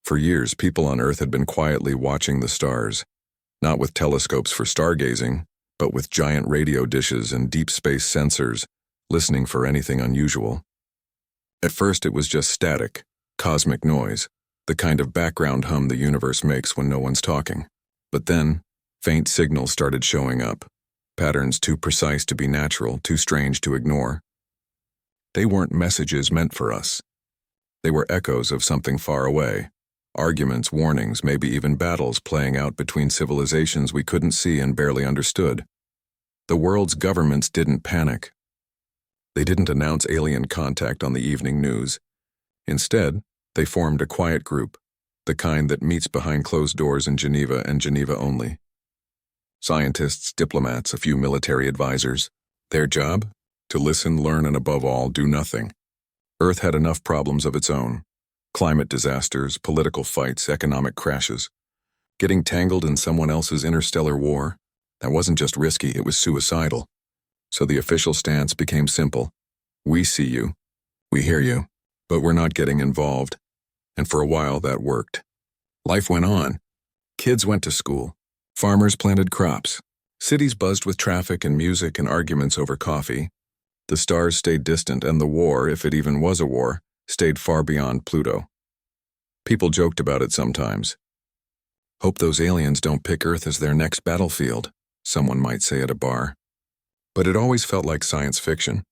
For years, people on Earth had been quietly watching the stars, not with telescopes for stargazing, but with giant radio dishes and deep space sensors, listening for anything unusual. At first, it was just static, cosmic noise, the kind of background hum the universe makes when no one's talking. But then, faint signals started showing up, patterns too precise to be natural, too strange to ignore. They weren't messages meant for us. They were echoes of something far away, arguments, warnings, maybe even battles playing out between civilizations we couldn't see and barely understood. The world's governments didn't panic. They didn't announce alien contact on the evening news. Instead, they formed a quiet group, the kind that meets behind closed doors in Geneva and Geneva only. Scientists, diplomats, a few military advisors. Their job? To listen, learn, and above all, do nothing. Earth had enough problems of its own. Climate disasters, political fights, economic crashes. Getting tangled in someone else's interstellar war, that wasn't just risky, it was suicidal. So the official stance became simple. We see you, we hear you, but we're not getting involved. And for a while that worked. Life went on. Kids went to school. Farmers planted crops. Cities buzzed with traffic and music and arguments over coffee. The stars stayed distant, and the war, if it even was a war, stayed far beyond Pluto. People joked about it sometimes. Hope those aliens don't pick Earth as their next battlefield, someone might say at a bar. But it always felt like science fiction,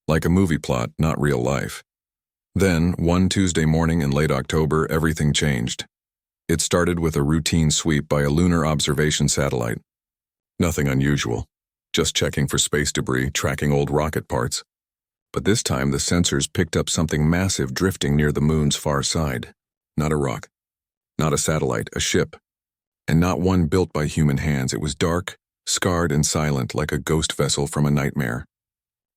like a movie plot, not real life. Then, one Tuesday morning in late October, everything changed. It started with a routine sweep by a lunar observation satellite. Nothing unusual, just checking for space debris, tracking old rocket parts. But this time the sensors picked up something massive drifting near the moon's far side. Not a rock, not a satellite, a ship. And not one built by human hands. It was dark, scarred and silent like a ghost vessel from a nightmare.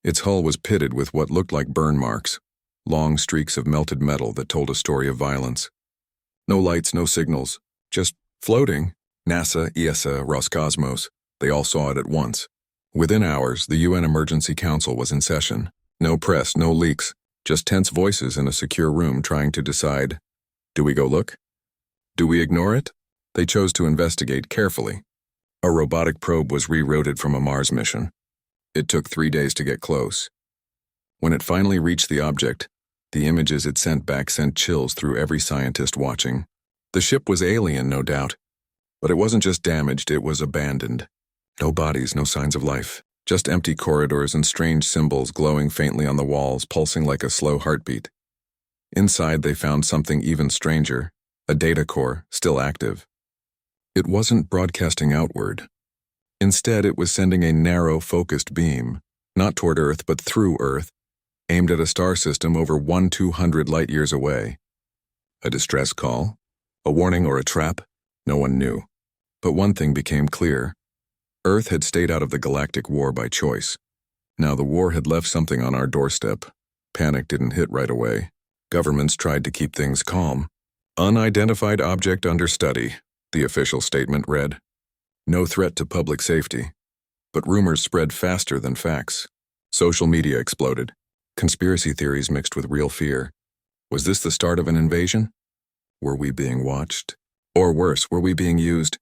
Its hull was pitted with what looked like burn marks, long streaks of melted metal that told a story of violence. No lights, no signals, just floating. NASA, ESA, Roscosmos, they all saw it at once. Within hours, the UN Emergency Council was in session. No press, no leaks, just tense voices in a secure room trying to decide, do we go look? Do we ignore it? They chose to investigate carefully. A robotic probe was rerouted from a Mars mission. It took 3 days to get close. When it finally reached the object, the images it sent back sent chills through every scientist watching. The ship was alien, no doubt. But it wasn't just damaged, it was abandoned. No bodies, no signs of life. Just empty corridors and strange symbols glowing faintly on the walls, pulsing like a slow heartbeat. Inside they found something even stranger, a data core, still active. It wasn't broadcasting outward. Instead, it was sending a narrow, focused beam, not toward Earth but through Earth, aimed at a star system over 1,200 light-years away. A distress call? A warning or a trap? No one knew. But one thing became clear. Earth had stayed out of the Galactic War by choice. Now the war had left something on our doorstep. Panic didn't hit right away. Governments tried to keep things calm. Unidentified object under study, the official statement read. No threat to public safety. But rumors spread faster than facts. Social media exploded. Conspiracy theories mixed with real fear. Was this the start of an invasion? Were we being watched? Or worse, were we being used?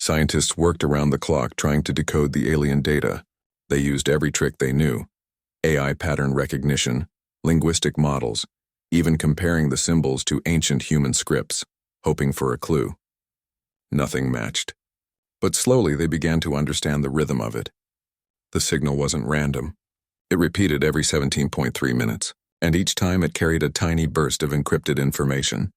Scientists worked around the clock trying to decode the alien data. They used every trick they knew. AI pattern recognition, linguistic models, even comparing the symbols to ancient human scripts, hoping for a clue. Nothing matched. But slowly they began to understand the rhythm of it. The signal wasn't random. It repeated every 17.3 minutes, and each time it carried a tiny burst of encrypted information.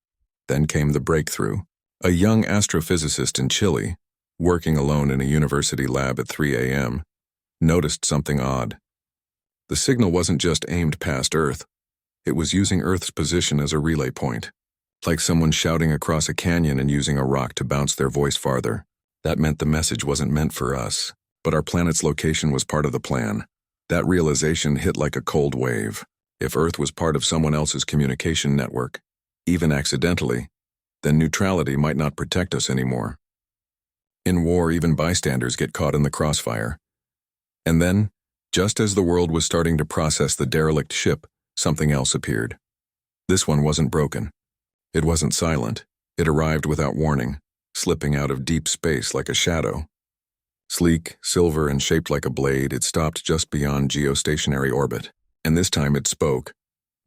Then came the breakthrough. A young astrophysicist in Chile, working alone in a university lab at 3 a.m., noticed something odd. The signal wasn't just aimed past Earth. It was using Earth's position as a relay point, like someone shouting across a canyon and using a rock to bounce their voice farther. That meant the message wasn't meant for us, but our planet's location was part of the plan. That realization hit like a cold wave. If Earth was part of someone else's communication network, even accidentally, then neutrality might not protect us anymore. In war, even bystanders get caught in the crossfire. And then, just as the world was starting to process the derelict ship, something else appeared. This one wasn't broken. It wasn't silent. It arrived without warning, slipping out of deep space like a shadow. Sleek, silver, and shaped like a blade, it stopped just beyond geostationary orbit. And this time it spoke,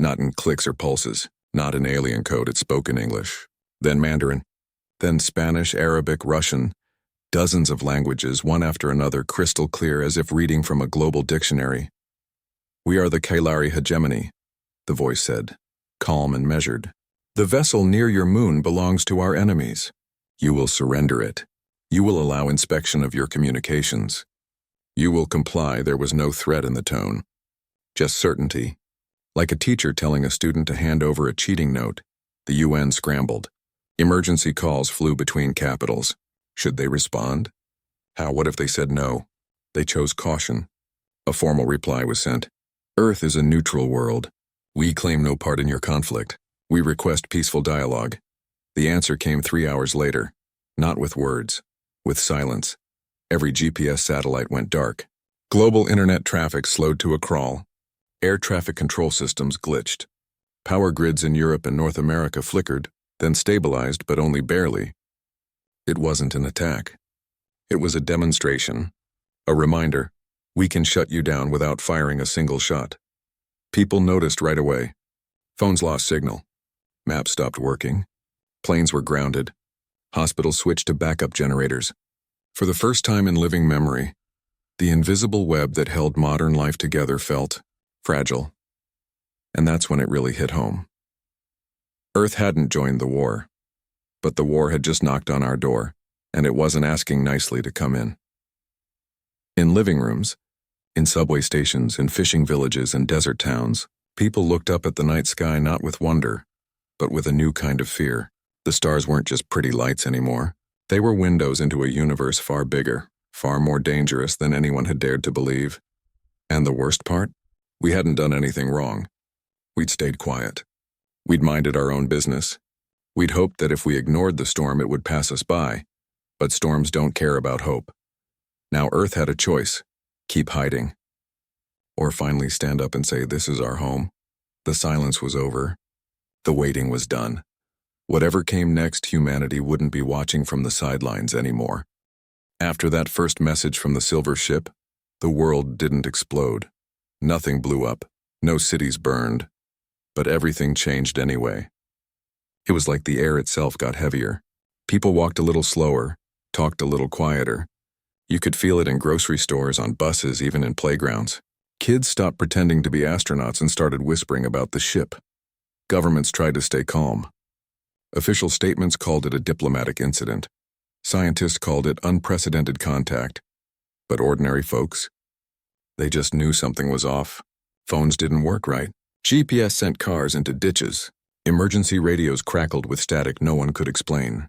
not in clicks or pulses, not in alien code, it spoke in English, then Mandarin, then Spanish, Arabic, Russian, dozens of languages, one after another, crystal clear as if reading from a global dictionary. "We are the Kalari hegemony," the voice said, calm and measured. "The vessel near your moon belongs to our enemies. You will surrender it. You will allow inspection of your communications. You will comply." There was no threat in the tone, just certainty. Like a teacher telling a student to hand over a cheating note, the UN scrambled. Emergency calls flew between capitals. Should they respond? How? What if they said no? They chose caution. A formal reply was sent. "Earth is a neutral world. We claim no part in your conflict. We request peaceful dialogue." The answer came 3 hours later, not with words, with silence. Every GPS satellite went dark. Global internet traffic slowed to a crawl. Air traffic control systems glitched. Power grids in Europe and North America flickered, then stabilized, but only barely. It wasn't an attack. It was a demonstration. A reminder, we can shut you down without firing a single shot. People noticed right away. Phones lost signal. Maps stopped working. Planes were grounded. Hospitals switched to backup generators. For the first time in living memory, the invisible web that held modern life together felt fragile. And that's when it really hit home. Earth hadn't joined the war, but the war had just knocked on our door, and it wasn't asking nicely to come in. In living rooms, in subway stations, in fishing villages and desert towns, people looked up at the night sky not with wonder, but with a new kind of fear. The stars weren't just pretty lights anymore. They were windows into a universe far bigger, far more dangerous than anyone had dared to believe. And the worst part? We hadn't done anything wrong. We'd stayed quiet. We'd minded our own business. We'd hoped that if we ignored the storm, it would pass us by. But storms don't care about hope. Now Earth had a choice: keep hiding, or finally stand up and say, "This is our home." The silence was over. The waiting was done. Whatever came next, humanity wouldn't be watching from the sidelines anymore. After that first message from the silver ship, the world didn't explode. Nothing blew up. No cities burned. But everything changed anyway. It was like the air itself got heavier. People walked a little slower, talked a little quieter. You could feel it in grocery stores, on buses, even in playgrounds. Kids stopped pretending to be astronauts and started whispering about the ship. Governments tried to stay calm. Official statements called it a diplomatic incident. Scientists called it unprecedented contact. But ordinary folks? They just knew something was off. Phones didn't work right. GPS sent cars into ditches. Emergency radios crackled with static no one could explain.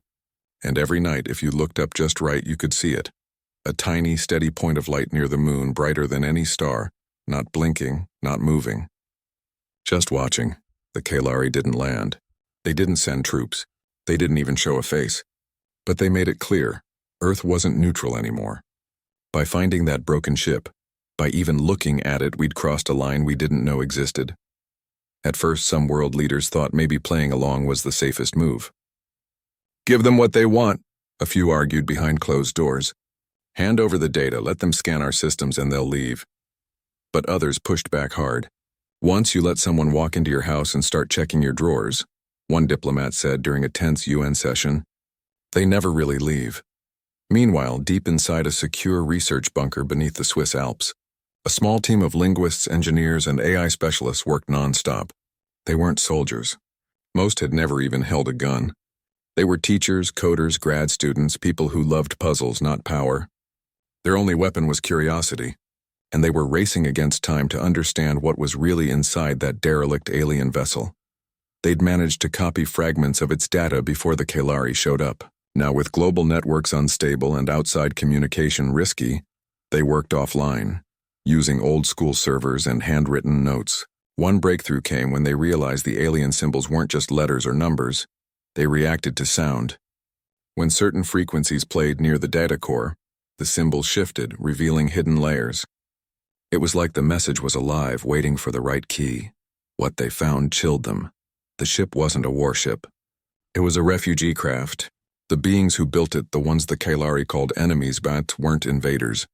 And every night, if you looked up just right, you could see it. A tiny, steady point of light near the moon, brighter than any star, not blinking, not moving. Just watching. The Kalari didn't land. They didn't send troops. They didn't even show a face. But they made it clear, Earth wasn't neutral anymore. By finding that broken ship, by even looking at it, we'd crossed a line we didn't know existed. At first, some world leaders thought maybe playing along was the safest move. "Give them what they want," a few argued behind closed doors. "Hand over the data, let them scan our systems and they'll leave." But others pushed back hard. "Once you let someone walk into your house and start checking your drawers," one diplomat said during a tense UN session, "they never really leave." Meanwhile, deep inside a secure research bunker beneath the Swiss Alps, a small team of linguists, engineers, and AI specialists worked nonstop. They weren't soldiers. Most had never even held a gun. They were teachers, coders, grad students, people who loved puzzles, not power. Their only weapon was curiosity, and they were racing against time to understand what was really inside that derelict alien vessel. They'd managed to copy fragments of its data before the Kalari showed up. Now, with global networks unstable and outside communication risky, they worked offline, using old-school servers and handwritten notes. One breakthrough came when they realized the alien symbols weren't just letters or numbers. They reacted to sound. When certain frequencies played near the data core, the symbols shifted, revealing hidden layers. It was like the message was alive, waiting for the right key. What they found chilled them. The ship wasn't a warship. It was a refugee craft. The beings who built it, the ones the Kailari called enemies, but weren't invaders.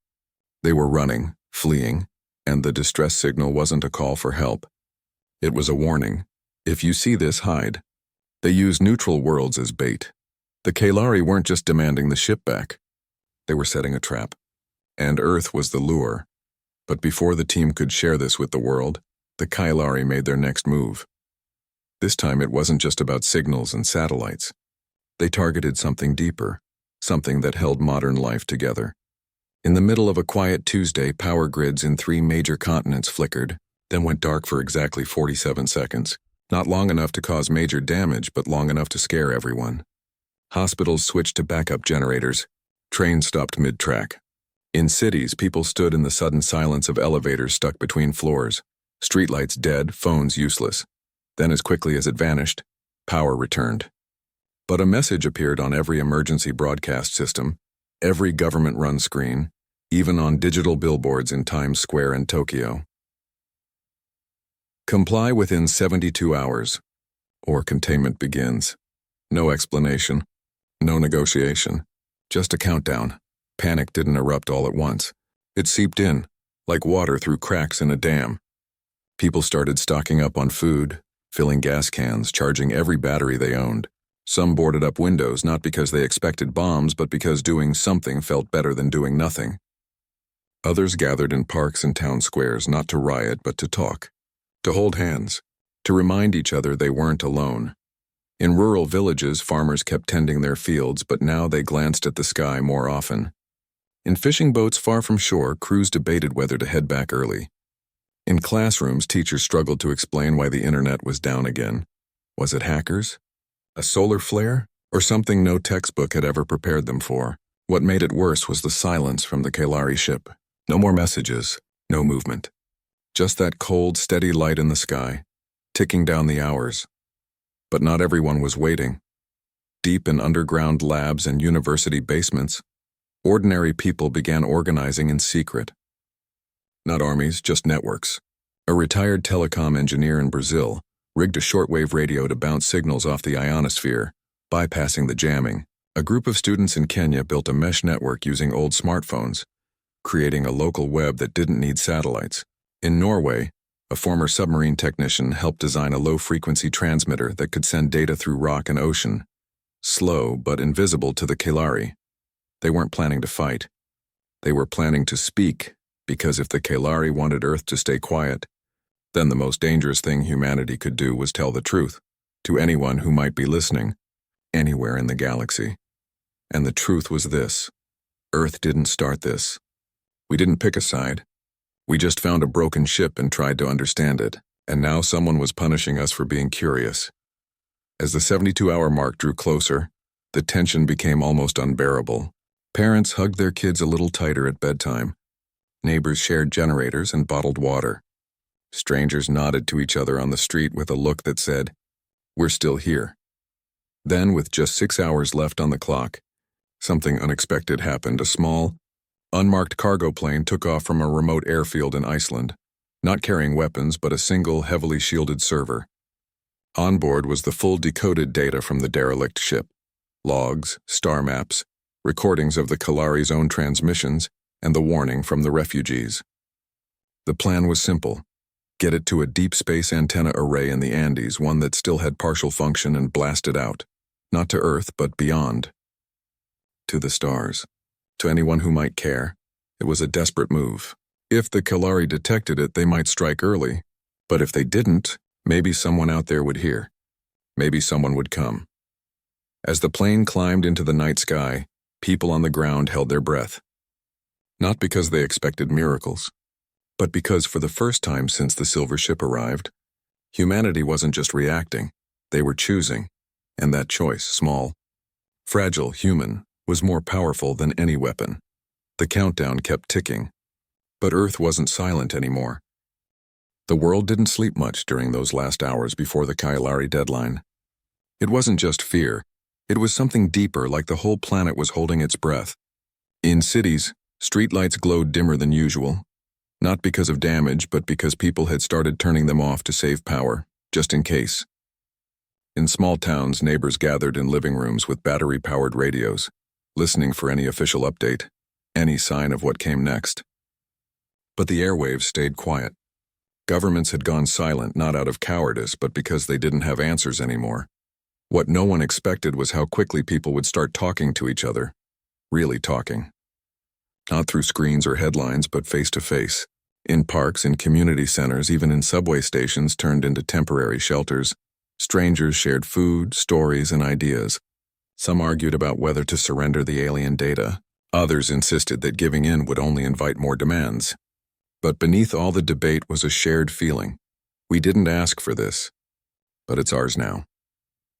They were running, fleeing, and the distress signal wasn't a call for help. It was a warning. If you see this, hide. They used neutral worlds as bait. The Kailari weren't just demanding the ship back. They were setting a trap. And Earth was the lure. But before the team could share this with the world, the Kailari made their next move. This time it wasn't just about signals and satellites. They targeted something deeper, something that held modern life together. In the middle of a quiet Tuesday, power grids in 3 major continents flickered, then went dark for exactly 47 seconds. Not long enough to cause major damage, but long enough to scare everyone. Hospitals switched to backup generators. Trains stopped mid-track. In cities, people stood in the sudden silence of elevators stuck between floors. Streetlights dead, phones useless. Then as quickly as it vanished, power returned. But a message appeared on every emergency broadcast system, every government-run screen, even on digital billboards in Times Square and Tokyo. Comply within 72 hours, or containment begins. No explanation, no negotiation, just a countdown. Panic didn't erupt all at once. It seeped in, like water through cracks in a dam. People started stocking up on food, filling gas cans, charging every battery they owned. Some boarded up windows not because they expected bombs, but because doing something felt better than doing nothing. Others gathered in parks and town squares, not to riot, but to talk, to hold hands, to remind each other they weren't alone. In rural villages, farmers kept tending their fields, but now they glanced at the sky more often. In fishing boats far from shore, crews debated whether to head back early. In classrooms, teachers struggled to explain why the internet was down again. Was it hackers? A solar flare? Or something no textbook had ever prepared them for? What made it worse was the silence from the Kailari ship. No more messages, no movement. Just that cold, steady light in the sky, ticking down the hours. But not everyone was waiting. Deep in underground labs and university basements, ordinary people began organizing in secret. Not armies, just networks. A retired telecom engineer in Brazil rigged a shortwave radio to bounce signals off the ionosphere, bypassing the jamming. A group of students in Kenya built a mesh network using old smartphones, creating a local web that didn't need satellites. In Norway, a former submarine technician helped design a low-frequency transmitter that could send data through rock and ocean. Slow, but invisible to the Kailari. They weren't planning to fight. They were planning to speak, because if the Kailari wanted Earth to stay quiet, then the most dangerous thing humanity could do was tell the truth, to anyone who might be listening, anywhere in the galaxy. And the truth was this: Earth didn't start this. We didn't pick a side. We just found a broken ship and tried to understand it, and now someone was punishing us for being curious. As the 72-hour mark drew closer, the tension became almost unbearable. Parents hugged their kids a little tighter at bedtime. Neighbors shared generators and bottled water. Strangers nodded to each other on the street with a look that said, "We're still here." Then, with just 6 hours left on the clock, something unexpected happened. A small, unmarked cargo plane took off from a remote airfield in Iceland, not carrying weapons but a single, heavily shielded server. On board was the full decoded data from the derelict ship: logs, star maps, recordings of the Kailari's own transmissions, and the warning from the refugees. The plan was simple: get it to a deep space antenna array in the Andes, one that still had partial function, and blast it out, not to Earth but beyond. To the stars. To anyone who might care. It was a desperate move. If the Kailari detected it, they might strike early. But if they didn't, maybe someone out there would hear. Maybe someone would come. As the plane climbed into the night sky, people on the ground held their breath. Not because they expected miracles, but because for the first time since the silver ship arrived, humanity wasn't just reacting, they were choosing. And that choice, small, fragile, human, was more powerful than any weapon. The countdown kept ticking. But Earth wasn't silent anymore. The world didn't sleep much during those last hours before the Kailari deadline. It wasn't just fear. It was something deeper, like the whole planet was holding its breath. In cities, streetlights glowed dimmer than usual. Not because of damage, but because people had started turning them off to save power, just in case. In small towns, neighbors gathered in living rooms with battery-powered radios, listening for any official update, any sign of what came next. But the airwaves stayed quiet. Governments had gone silent not out of cowardice, but because they didn't have answers anymore. What no one expected was how quickly people would start talking to each other. Really talking. Not through screens or headlines, but face-to-face. In parks, in community centers, even in subway stations turned into temporary shelters. Strangers shared food, stories, and ideas. Some argued about whether to surrender the alien data. Others insisted that giving in would only invite more demands. But beneath all the debate was a shared feeling. We didn't ask for this, but it's ours now.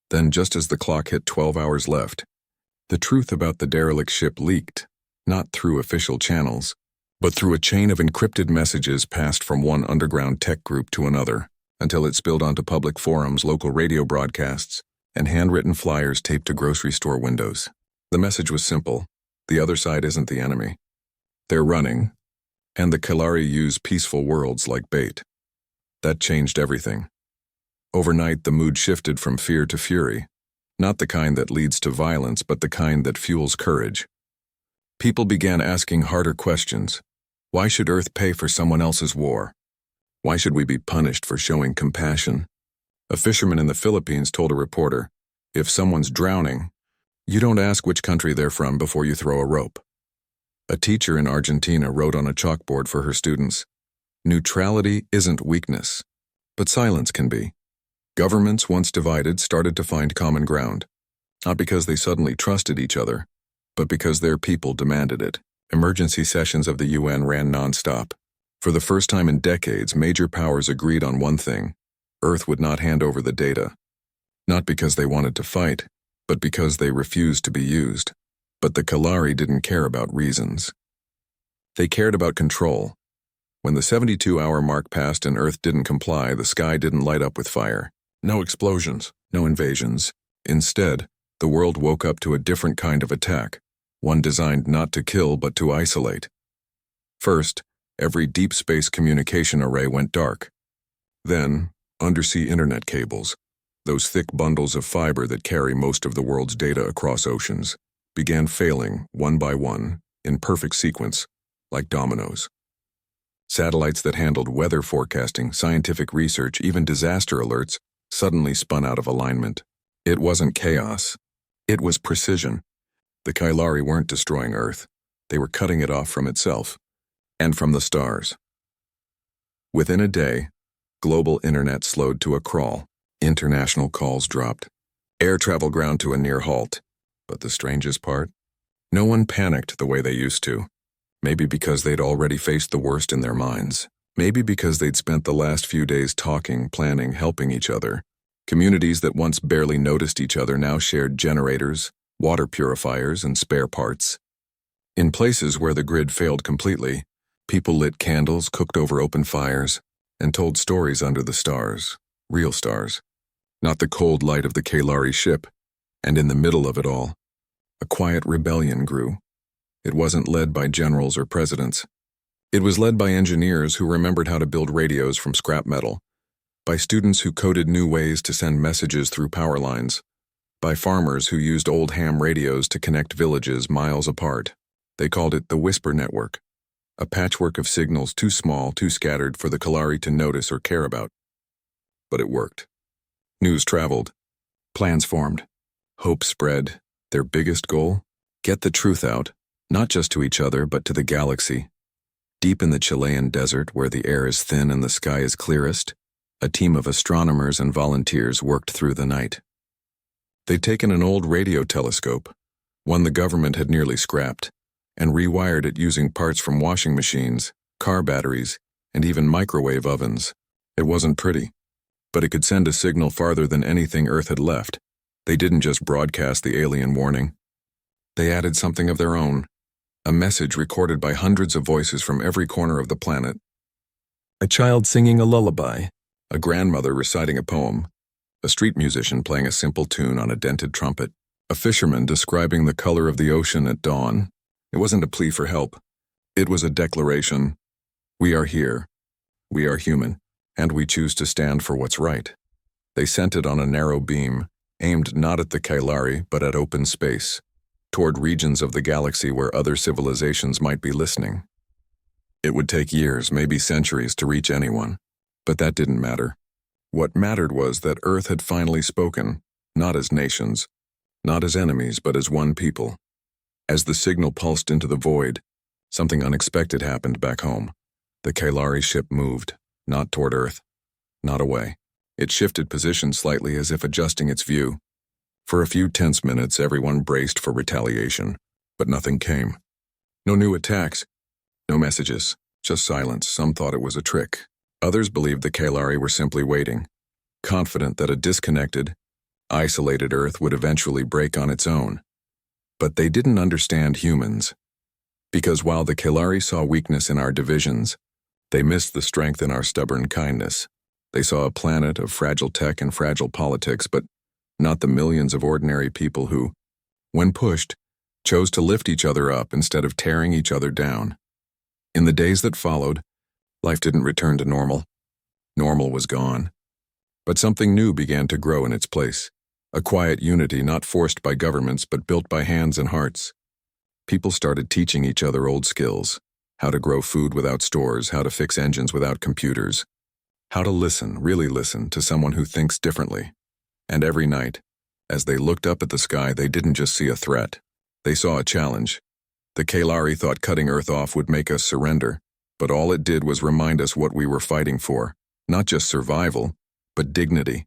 Then, just as the clock hit 12 hours left, the truth about the derelict ship leaked, not through official channels, but through a chain of encrypted messages passed from one underground tech group to another, until it spilled onto public forums, local radio broadcasts, and handwritten flyers taped to grocery store windows. The message was simple: the other side isn't the enemy. They're running, and the Kalari use peaceful worlds like bait. That changed everything. Overnight, the mood shifted from fear to fury, not the kind that leads to violence, but the kind that fuels courage. People began asking harder questions. Why should Earth pay for someone else's war? Why should we be punished for showing compassion? A fisherman in the Philippines told a reporter, "If someone's drowning, you don't ask which country they're from before you throw a rope." A teacher in Argentina wrote on a chalkboard for her students, "Neutrality isn't weakness, but silence can be." Governments, once divided, started to find common ground, not because they suddenly trusted each other, but because their people demanded it. Emergency sessions of the UN ran non-stop. For the first time in decades, major powers agreed on one thing: Earth would not hand over the data. Not because they wanted to fight, but because they refused to be used. But the Kalari didn't care about reasons. They cared about control. When the 72-hour mark passed and Earth didn't comply, the sky didn't light up with fire. No explosions, no invasions. Instead, the world woke up to a different kind of attack, one designed not to kill but to isolate. First, every deep space communication array went dark. Then, undersea internet cables, those thick bundles of fiber that carry most of the world's data across oceans, began failing one by one, in perfect sequence, like dominoes. Satellites that handled weather forecasting, scientific research, even disaster alerts, suddenly spun out of alignment. It wasn't chaos. It was precision. The Kailari weren't destroying Earth. They were cutting it off from itself, and from the stars. Within a day, global internet slowed to a crawl. International calls dropped. Air travel ground to a near halt. But the strangest part? No one panicked the way they used to. Maybe because they'd already faced the worst in their minds. Maybe because they'd spent the last few days talking, planning, helping each other. Communities that once barely noticed each other now shared generators, water purifiers, and spare parts. In places where the grid failed completely, people lit candles, cooked over open fires, and told stories under the stars. Real stars. Not the cold light of the Kalari ship. And in the middle of it all, a quiet rebellion grew. It wasn't led by generals or presidents. It was led by engineers who remembered how to build radios from scrap metal, by students who coded new ways to send messages through power lines, by farmers who used old ham radios to connect villages miles apart. They called it the Whisper Network, a patchwork of signals too small, too scattered for the Kalari to notice or care about. But it worked. News traveled. Plans formed. Hope spread. Their biggest goal? Get the truth out, not just to each other, but to the galaxy. Deep in the Chilean desert, where the air is thin and the sky is clearest, a team of astronomers and volunteers worked through the night. They'd taken an old radio telescope, one the government had nearly scrapped, and rewired it using parts from washing machines, car batteries, and even microwave ovens. It wasn't pretty, but it could send a signal farther than anything Earth had left. They didn't just broadcast the alien warning. They added something of their own, a message recorded by hundreds of voices from every corner of the planet. A child singing a lullaby, a grandmother reciting a poem, a street musician playing a simple tune on a dented trumpet, a fisherman describing the color of the ocean at dawn. It wasn't a plea for help. It was a declaration. We are here. We are human, and we choose to stand for what's right. They sent it on a narrow beam, aimed not at the Kailari but at open space, toward regions of the galaxy where other civilizations might be listening. It would take years, maybe centuries, to reach anyone, but that didn't matter. What mattered was that Earth had finally spoken, not as nations, not as enemies, but as one people. As the signal pulsed into the void, something unexpected happened back home. The Kailari ship moved, not toward Earth, not away. It shifted position slightly as if adjusting its view. For a few tense minutes, everyone braced for retaliation, but nothing came. No new attacks, no messages, just silence. Some thought it was a trick. Others believed the Kailari were simply waiting, confident that a disconnected, isolated Earth would eventually break on its own. But they didn't understand humans. Because while the Kailari saw weakness in our divisions, they missed the strength in our stubborn kindness. They saw a planet of fragile tech and fragile politics, but not the millions of ordinary people who, when pushed, chose to lift each other up instead of tearing each other down. In the days that followed, life didn't return to normal. Normal was gone. But something new began to grow in its place. A quiet unity not forced by governments but built by hands and hearts. People started teaching each other old skills. How to grow food without stores, how to fix engines without computers. How to listen, really listen, to someone who thinks differently. And every night, as they looked up at the sky, they didn't just see a threat. They saw a challenge. The Kailari thought cutting Earth off would make us surrender, but all it did was remind us what we were fighting for. Not just survival, but dignity.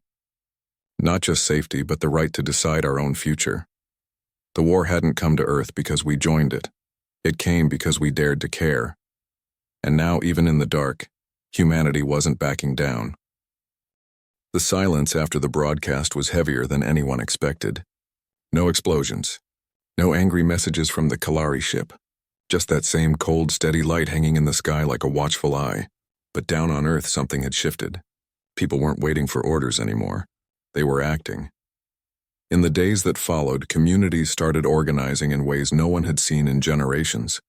Not just safety, but the right to decide our own future. The war hadn't come to Earth because we joined it. It came because we dared to care. And now, even in the dark, humanity wasn't backing down. The silence after the broadcast was heavier than anyone expected. No explosions. No angry messages from the Kailari ship. Just that same cold, steady light hanging in the sky like a watchful eye. But down on Earth, something had shifted. People weren't waiting for orders anymore. They were acting. In the days that followed, communities started organizing in ways no one had seen in generations.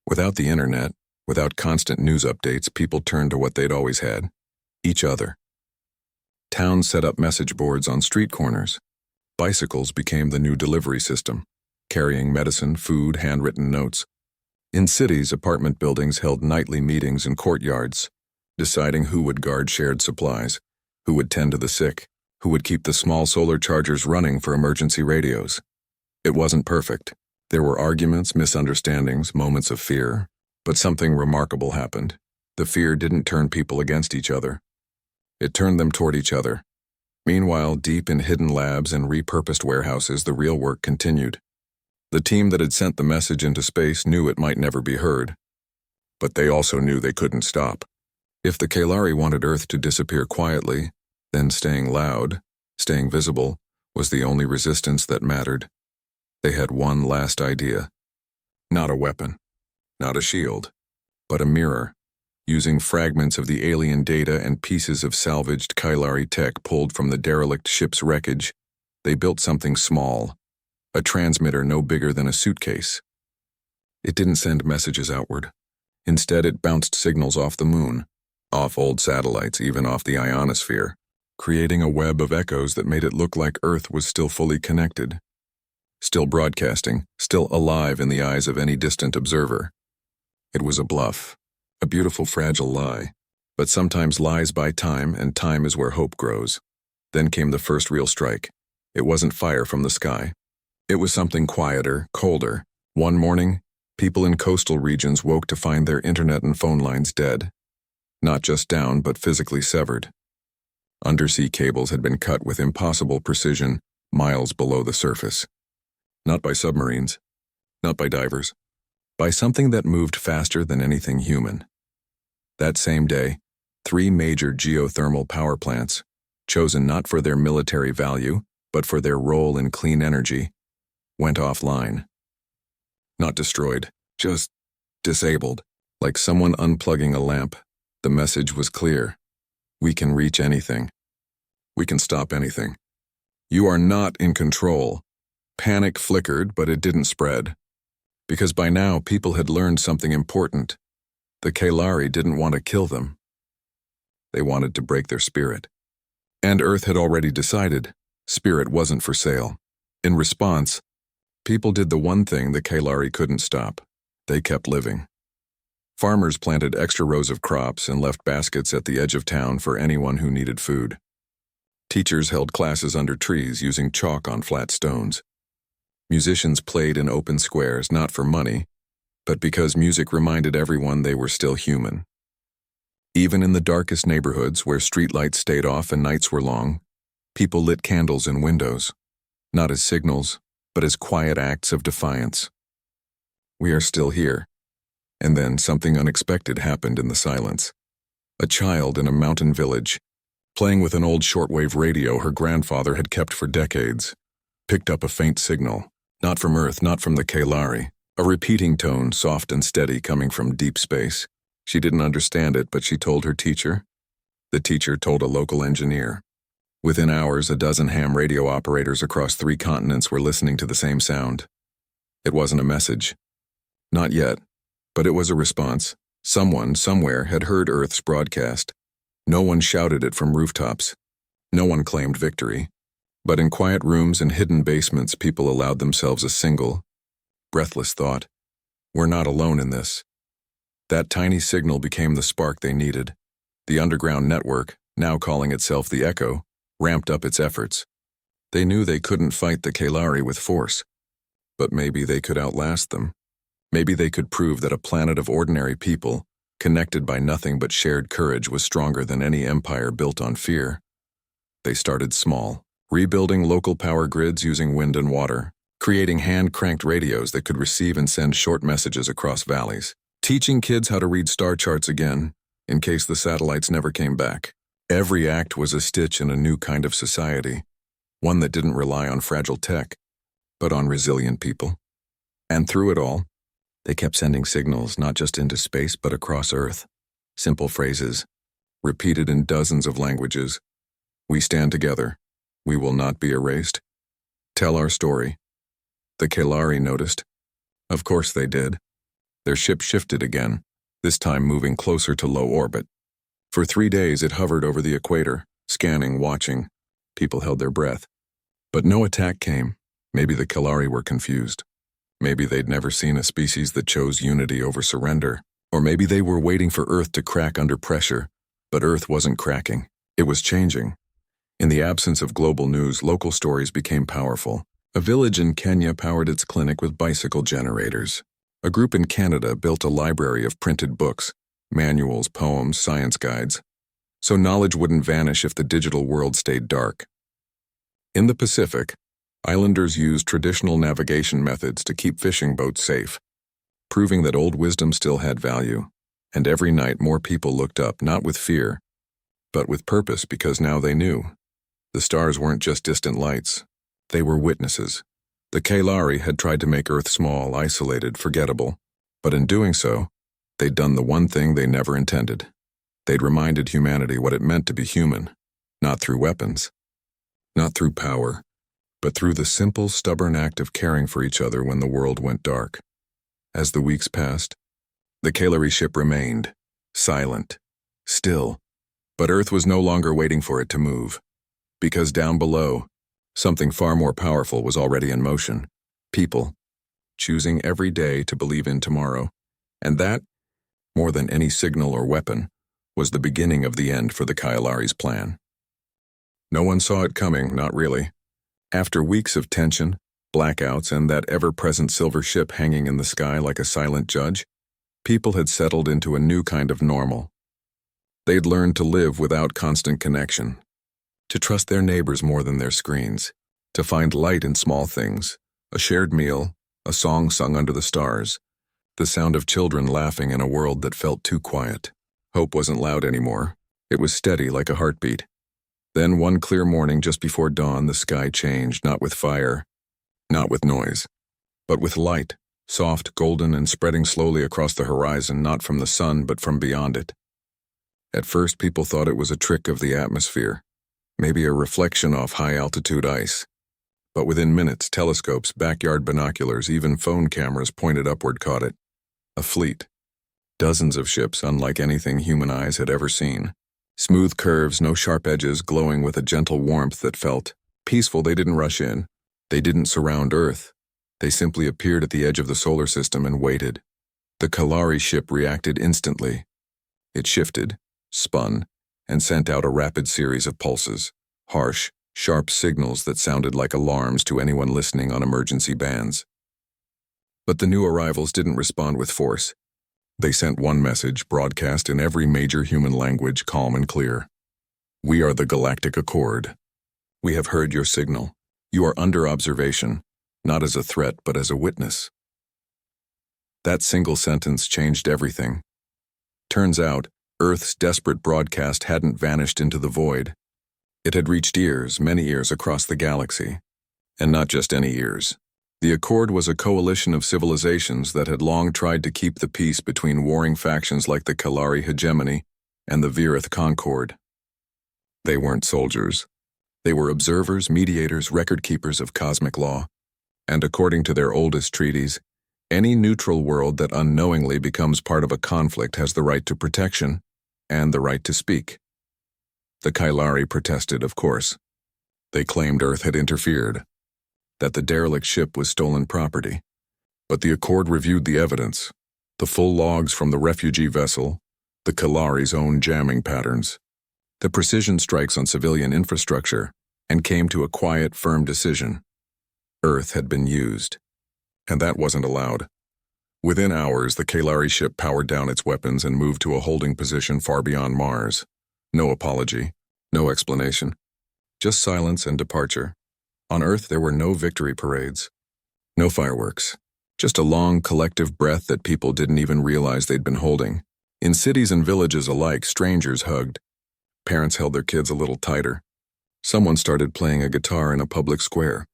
Without the internet, without constant news updates, people turned to what they'd always had: each other. Towns set up message boards on street corners. Bicycles became the new delivery system, carrying medicine, food, handwritten notes. In cities, apartment buildings held nightly meetings in courtyards, deciding who would guard shared supplies, who would tend to the sick, who would keep the small solar chargers running for emergency radios. It wasn't perfect. There were arguments, misunderstandings, moments of fear, but something remarkable happened. The fear didn't turn people against each other. It turned them toward each other. Meanwhile, deep in hidden labs and repurposed warehouses, the real work continued. The team that had sent the message into space knew it might never be heard. But they also knew they couldn't stop. If the Kailari wanted Earth to disappear quietly, then staying loud, staying visible, was the only resistance that mattered. They had one last idea. Not a weapon, not a shield, but a mirror. Using fragments of the alien data and pieces of salvaged Kailari tech pulled from the derelict ship's wreckage, they built something small, a transmitter no bigger than a suitcase. It didn't send messages outward. Instead, it bounced signals off the moon, off old satellites, even off the ionosphere, creating a web of echoes that made it look like Earth was still fully connected, still broadcasting, still alive in the eyes of any distant observer. It was a bluff, a beautiful fragile lie, but sometimes lies buy time, and time is where hope grows. Then came the first real strike. It wasn't fire from the sky. It was something quieter, colder. One morning, people in coastal regions woke to find their internet and phone lines dead. Not just down, but physically severed. Undersea cables had been cut with impossible precision, miles below the surface. Not by submarines, not by divers, by something that moved faster than anything human. That same day, 3 major geothermal power plants, chosen not for their military value, but for their role in clean energy, went offline. Not destroyed, just disabled. Like someone unplugging a lamp, the message was clear. We can reach anything. We can stop anything. You are not in control. Panic flickered, but it didn't spread. Because by now, people had learned something important. The Kailari didn't want to kill them. They wanted to break their spirit. And Earth had already decided Spirit wasn't for sale. In response, people did the one thing the Kalari couldn't stop. They kept living. Farmers planted extra rows of crops and left baskets at the edge of town for anyone who needed food. Teachers held classes under trees using chalk on flat stones. Musicians played in open squares not for money, but because music reminded everyone they were still human. Even in the darkest neighborhoods where streetlights stayed off and nights were long, people lit candles in windows, not as signals, but as quiet acts of defiance. We are still here. And then something unexpected happened in the silence. A child in a mountain village, playing with an old shortwave radio her grandfather had kept for decades, picked up a faint signal, not from Earth, not from the Kalari, a repeating tone, soft and steady, coming from deep space. She didn't understand it, but she told her teacher. The teacher told a local engineer. Within hours, a dozen ham radio operators across 3 continents were listening to the same sound. It wasn't a message. Not yet, but it was a response. Someone, somewhere, had heard Earth's broadcast. No one shouted it from rooftops. No one claimed victory. But in quiet rooms and hidden basements, people allowed themselves a single, breathless thought. We're not alone in this. That tiny signal became the spark they needed. The underground network, now calling itself the Echo, ramped up its efforts. They knew they couldn't fight the Kalari with force, but maybe they could outlast them. Maybe they could prove that a planet of ordinary people, connected by nothing but shared courage, was stronger than any empire built on fear. They started small, rebuilding local power grids using wind and water, creating hand-cranked radios that could receive and send short messages across valleys, teaching kids how to read star charts again, in case the satellites never came back. Every act was a stitch in a new kind of society, one that didn't rely on fragile tech, but on resilient people. And through it all, they kept sending signals not just into space but across Earth. Simple phrases, repeated in dozens of languages. We stand together. We will not be erased. Tell our story. The Kalari noticed. Of course they did. Their ship shifted again, this time moving closer to low orbit. For 3 days it hovered over the equator, scanning, watching. People held their breath. But no attack came. Maybe the Kalari were confused. Maybe they'd never seen a species that chose unity over surrender. Or maybe they were waiting for Earth to crack under pressure. But Earth wasn't cracking. It was changing. In the absence of global news, local stories became powerful. A village in Kenya powered its clinic with bicycle generators. A group in Canada built a library of printed books, manuals, poems, science guides, so knowledge wouldn't vanish if the digital world stayed dark. In the Pacific, islanders used traditional navigation methods to keep fishing boats safe, proving that old wisdom still had value. And every night more people looked up, not with fear, but with purpose, because now they knew. The stars weren't just distant lights. They were witnesses. The Kalari had tried to make Earth small, isolated, forgettable, but in doing so, they'd done the one thing they never intended. They'd reminded humanity what it meant to be human, not through weapons, not through power, but through the simple, stubborn act of caring for each other when the world went dark. As the weeks passed, the Kalari ship remained, silent, still, but Earth was no longer waiting for it to move, because down below, something far more powerful was already in motion. People, choosing every day to believe in tomorrow. And that, more than any signal or weapon, was the beginning of the end for the Kalari's plan. No one saw it coming, not really. After weeks of tension, blackouts, and that ever-present silver ship hanging in the sky like a silent judge, people had settled into a new kind of normal. They'd learned to live without constant connection, to trust their neighbors more than their screens, to find light in small things, a shared meal, a song sung under the stars, the sound of children laughing in a world that felt too quiet. Hope wasn't loud anymore. It was steady like a heartbeat. Then one clear morning just before dawn, the sky changed, not with fire, not with noise, but with light, soft, golden, and spreading slowly across the horizon, not from the sun but from beyond it. At first, people thought it was a trick of the atmosphere, maybe a reflection off high-altitude ice. But within minutes, telescopes, backyard binoculars, even phone cameras pointed upward caught it. A fleet. Dozens of ships, unlike anything human eyes had ever seen. Smooth curves, no sharp edges, glowing with a gentle warmth that felt peaceful. They didn't rush in. They didn't surround Earth. They simply appeared at the edge of the solar system and waited. The Kalari ship reacted instantly. It shifted, spun, and sent out a rapid series of pulses, harsh, sharp signals that sounded like alarms to anyone listening on emergency bands. But the new arrivals didn't respond with force. They sent one message, broadcast in every major human language, calm and clear. We are the Galactic Accord. We have heard your signal. You are under observation, not as a threat but as a witness. That single sentence changed everything. Turns out, Earth's desperate broadcast hadn't vanished into the void. It had reached ears, many ears across the galaxy. And not just any ears. The Accord was a coalition of civilizations that had long tried to keep the peace between warring factions like the Kalari hegemony and the Virith Concord. They weren't soldiers. They were observers, mediators, record-keepers of cosmic law. And according to their oldest treaties, any neutral world that unknowingly becomes part of a conflict has the right to protection and the right to speak. The Kalari protested, of course. They claimed Earth had interfered, that the derelict ship was stolen property. But the Accord reviewed the evidence, the full logs from the refugee vessel, the Kalari's own jamming patterns, the precision strikes on civilian infrastructure, and came to a quiet, firm decision. Earth had been used. And that wasn't allowed. Within hours, the Kalari ship powered down its weapons and moved to a holding position far beyond Mars. No apology, no explanation. Just silence and departure. On Earth, there were no victory parades, no fireworks, just a long collective breath that people didn't even realize they'd been holding. In cities and villages alike, strangers hugged. Parents held their kids a little tighter. Someone started playing a guitar in a public square,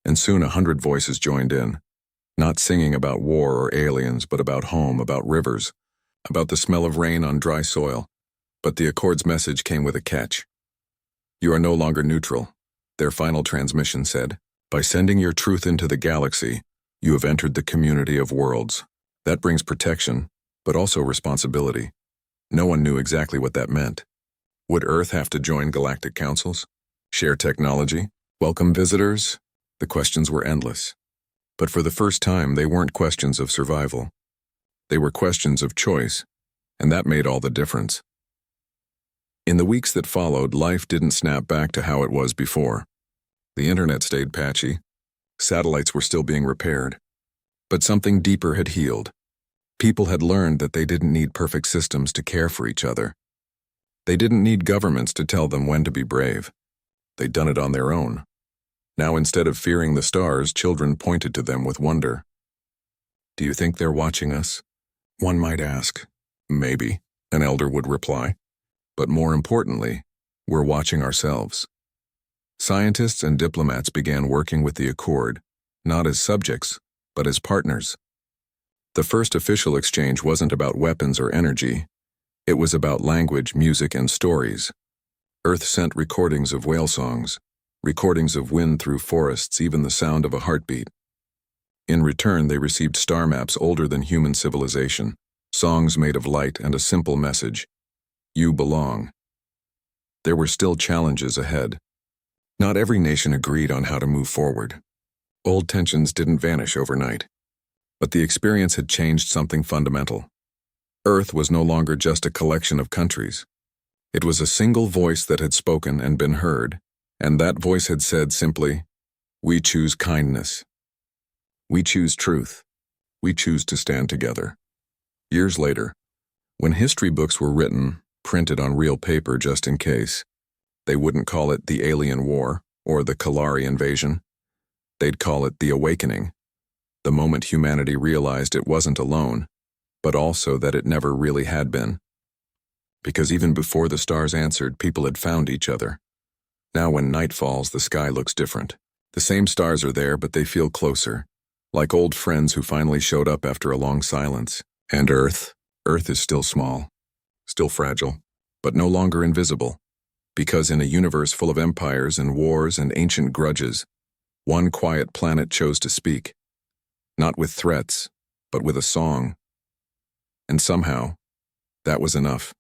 and soon 100 voices joined in, not singing about war or aliens, but about home, about rivers, about the smell of rain on dry soil. But the Accord's message came with a catch. You are no longer neutral. Their final transmission said, by sending your truth into the galaxy, you have entered the community of worlds. That brings protection, but also responsibility. No one knew exactly what that meant. Would Earth have to join galactic councils? Share technology? Welcome visitors? The questions were endless. But for the first time, they weren't questions of survival. They were questions of choice, and that made all the difference. In the weeks that followed, life didn't snap back to how it was before. The internet stayed patchy. Satellites were still being repaired. But something deeper had healed. People had learned that they didn't need perfect systems to care for each other. They didn't need governments to tell them when to be brave. They'd done it on their own. Now, instead of fearing the stars, children pointed to them with wonder. Do you think they're watching us? One might ask. Maybe, an elder would reply. But more importantly, we're watching ourselves. Scientists and diplomats began working with the Accord, not as subjects, but as partners. The first official exchange wasn't about weapons or energy. It was about language, music, and stories. Earth sent recordings of whale songs, recordings of wind through forests, even the sound of a heartbeat. In return, they received star maps older than human civilization, songs made of light, and a simple message. You belong. There were still challenges ahead. Not every nation agreed on how to move forward. Old tensions didn't vanish overnight. But the experience had changed something fundamental. Earth was no longer just a collection of countries. It was a single voice that had spoken and been heard, and that voice had said simply, we choose kindness. We choose truth. We choose to stand together. Years later, when history books were written, printed on real paper just in case, they wouldn't call it the Alien War or the Kalari invasion. They'd call it the Awakening, the moment humanity realized it wasn't alone, but also that it never really had been. Because even before the stars answered, people had found each other. Now when night falls, the sky looks different. The same stars are there, but they feel closer, like old friends who finally showed up after a long silence. And Earth is still small. Still fragile, but no longer invisible, because in a universe full of empires and wars and ancient grudges, one quiet planet chose to speak, not with threats, but with a song. And somehow, that was enough.